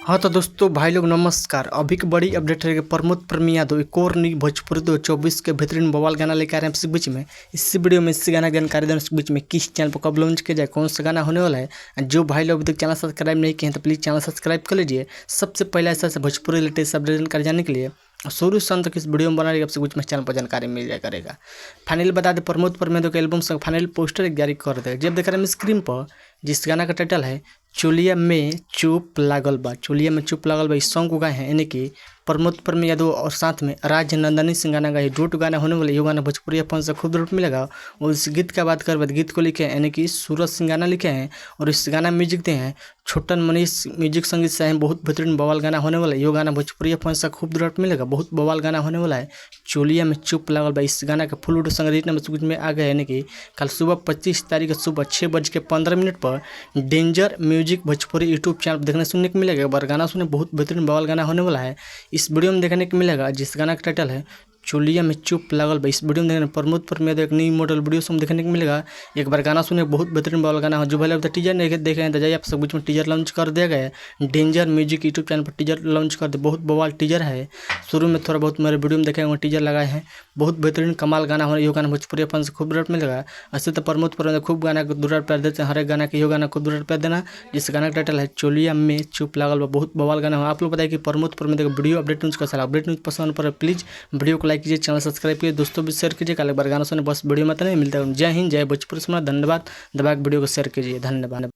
हाँ तो दोस्तों भाई लोग नमस्कार। अभी की बड़ी अपडेट है कि प्रमोद प्रेमी यादव एक और नई भोजपुरी 2024 के बेहतरीन बवाल गाना लेकर आ रहे हैं आपके बीच में। इसी वीडियो में इसी गाना की जानकारी देने के बीच में किस चैनल पर कब लॉन्च किया जाए, कौन सा गाना होने वाला है। जो भाई लोग अभी तक चैनल सब्सक्राइब नहीं किए हैं तो प्लीज़ चैनल सब्सक्राइब कर लीजिए। सबसे पहले ऐसा भोजपुरी लेटेस्ट अपडेट जानकारी जाने के लिए शुरू से अंत तक इस वीडियो में बना रही आपसे कुछ में चैनल पर जानकारी मिल जाए करेगा। फाइनल बता दें, प्रमोद प्रेमी यादव के एल्बम से फाइनल पोस्टर जारी कर देगा। जब देख रहे हैं स्क्रीन पर जिस गाना का टाइटल है चोलिया में चुप लागल बा, चोलिया में चुप लागल बा, इस सॉन्ग को गाए हैं यानी कि प्रमोद प्रेमी यादव और साथ में राजनंदनी सिंह गाना गाए। डूट गाना होने वाले ये गाना भोजपुरी अपन से खूब रूप मिलेगा। और इस गीत का बात कर गीत को लिखे हैं यानी कि सूरज सिंह गाना लिखे हैं और इस गाना म्यूजिक दे हैं छोटन मनीष। म्यूजिक संगीत से हैं बहुत बेहतरीन बवाल गाना होने वाला है। ये गाना भोजपुरी अपन से खूब रूप मिलेगा, बहुत बवाल गाना होने वाला है। चोलिया में चुप लागल बा, इस गाना का फुल वीडियो संगीत में आ गया यानी कि कल सुबह 25 तारीख सुबह 6:15 पर danger music Bhojpuri YouTube channel देखने सुनने को मिलेगा। एक बार गाना सुने, बहुत बेहतरीन बवाल गाना होने वाला है। इस वीडियो में देखने को मिलेगा जिस गाना का टाइटल है चोलिया में चुप लागल बा। इस वीडियो में देखने प्रमोद प्रेमी यादव एक नई मॉडल वीडियो से देखने को मिलेगा। एक बार गाना सुने, बहुत बेहतरीन बवाल गाना है। जो पहले अब टीजर नहीं देखे हैं तो जाइए आप सब बीच में टीजर लॉन्च कर दिया गया है। डेंजर म्यूजिक यूट्यूब चैनल पर टीजर लॉन्च कर दे, बहुत बवाल टीजर है। शुरू में थोड़ा बहुत मेरे वीडियो में देखे होंगे टीजर लगाए हैं। बहुत बेहतरीन कमाल गाना हो रहा है। ये गाना भोजपुरी अपन से खूब रेट मिलेगा। ऐसे तो प्रमोद प्रेमी खूब गाना को दूर प्यार देते हैं, हर एक गाना के ये गाना को दूर प्यार देना। जिस गाना का टाइटल है चोलिया में चुप लागल बा, बहुत बवाल गाना है। आप लोग बताइए कि प्रमोद प्रेमी वीडियो अपडेट न्यूज़ का सारा अपडेट न्यूज़ पसंद पर प्लीज़ वीडियो को लाइक कीजिए, चैनल सब्सक्राइब कीजिए, दोस्तों भी शेयर कीजिए। कल एक बार गाना सुने बस वीडियो में तो नहीं मिलता है। जय हिंद, जय भोजपुरी। धन्यवाद। दबा के वीडियो को शेयर कीजिए। धन्यवाद।